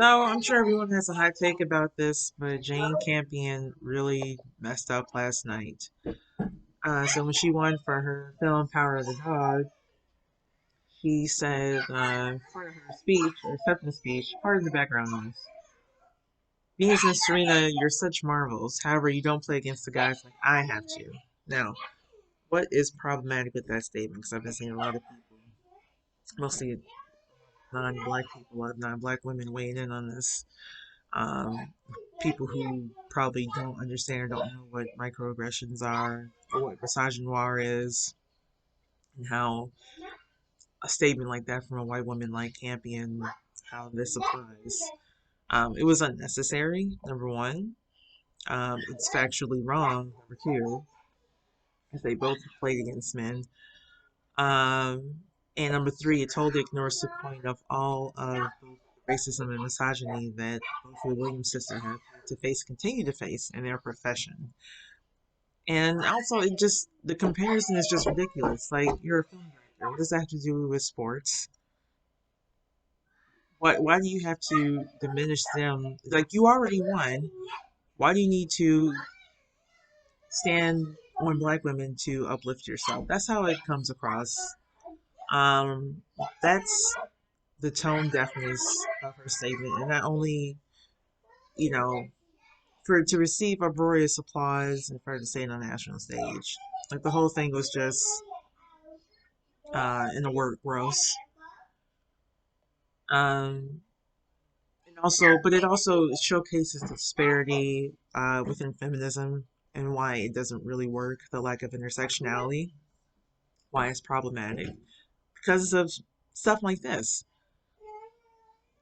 So I'm sure everyone has a hot take about this, but Jane Campion really messed up last night. So when she won for her film Power of the Dog, she said part of her speech, or acceptance speech, part of the background noise. Venus and Serena, you're such marvels. However, you don't play against the guys like I have to. Now, what is problematic with that statement? Because I've been seeing a lot of people, mostly non-black people, a lot of non-black women weighing in on this. Um, People who probably don't understand or don't know what microaggressions are or what misogynoir is, and how a statement like that from a white woman like Campion, how this applies. It was unnecessary, number one. It's factually wrong, number two, because they both played against men. Um, and number three, it totally ignores the point of all of the racism and misogyny that both the Williams sisters have to face, continue to face in their profession. And also, it just the comparison is just ridiculous. Like, you're a film director. What does that have to do with sports? Why do you have to diminish them? Like, you already won. Why do you need to stand on black women to uplift yourself? That's how it comes across. Um, that's the tone deafness of her statement, and not only you know for to receive uproarious applause and for her to say it on a national stage. Like, the whole thing was just, in the word, gross. Um, and also, but it also showcases the disparity within feminism and why it doesn't really work. The lack of intersectionality, why it's problematic because of stuff like this.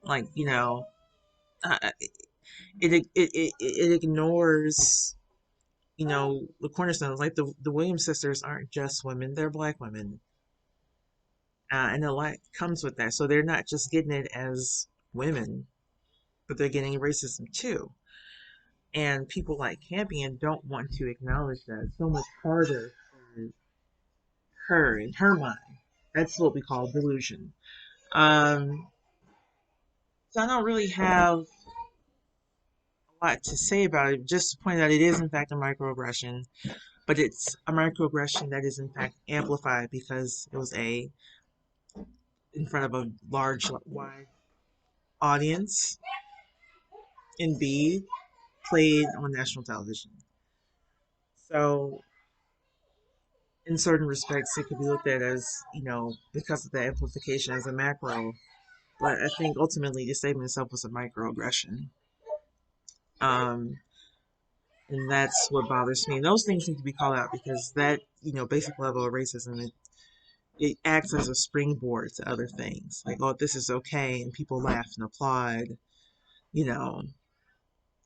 Like, uh, it ignores the cornerstones. Like, the Williams sisters aren't just women; they're black women, and a lot comes with that. So they're not just getting it as women, but they're getting racism too. And people like Campion don't want to acknowledge that. It's so much harder for her in her mind. That's what we call delusion. Um, so I don't really have a lot to say about it. Just to point out, it is in fact a microaggression, but it's a microaggression that is in fact amplified because it was in front of a large, wide audience, and B, played on national television. So in certain respects, it could be looked at as, because of the amplification as a macro. But I think ultimately the statement itself was a microaggression. Um, and that's what bothers me. And those things need to be called out because that, basic level of racism, it acts as a springboard to other things. Like, oh, this is okay, and people laugh and applaud. You know,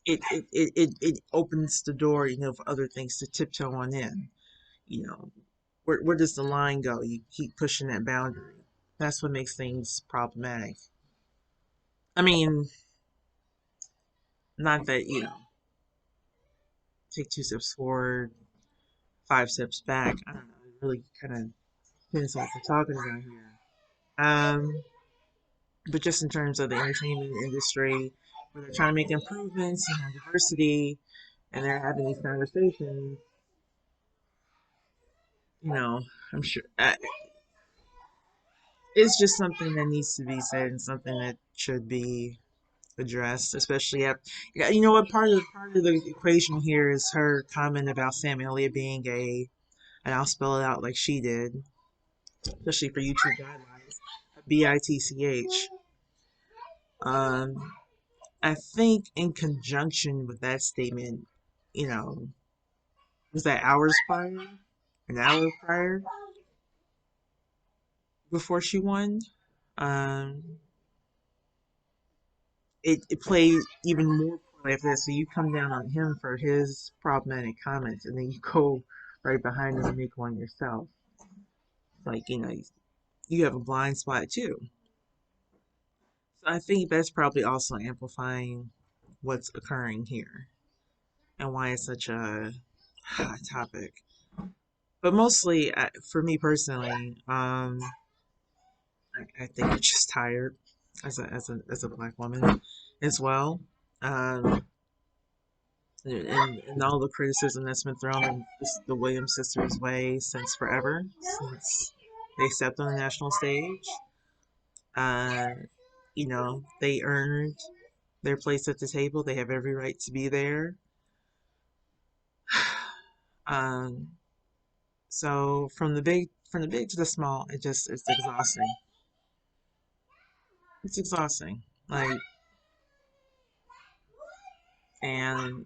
it opens the door, for other things to tiptoe on in. You know, where does the line go? You keep pushing that boundary. That's what makes things problematic. I mean, not that, take two steps forward, five steps back. I don't know. It really kind of depends on what we're talking about here. But just in terms of the entertainment industry, where they're trying to make improvements and have diversity, and they're having these conversations, you know, I'm sure it's just something that needs to be said and something that should be addressed, especially at, you know what, part of the equation here is her comment about Sam Elliott being gay, and I'll spell it out like she did, especially for YouTube guidelines, bitch. Um, I think in conjunction with that statement, you know, was that hours prior, an hour prior before she won, um, it played even more poorly after that. So you come down on him for his problematic comments, and then you go right behind him and make one yourself. Like, you have a blind spot too. So I think that's probably also amplifying what's occurring here and why it's such a hot topic. But mostly, for me personally, I think I'm just tired. as a black woman as well. Um, and all the criticism that's been thrown in the Williams sisters' way since forever, since they stepped on the national stage. Uh, they earned their place at the table. They have every right to be there. Um, so from the big to the small, it's exhausting. It's exhausting. Like, and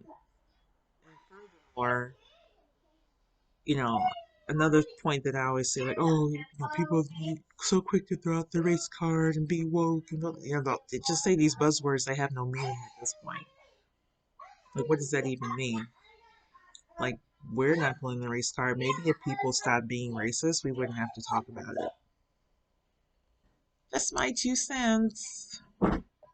furthermore, you know, another point that I always say, like, oh, people are so quick to throw out the race card and be woke, and they just say these buzzwords that have no meaning at this point. Like, what does that even mean? Like, we're not pulling the race card. Maybe if people stopped being racist, we wouldn't have to talk about it. That's my 2 cents.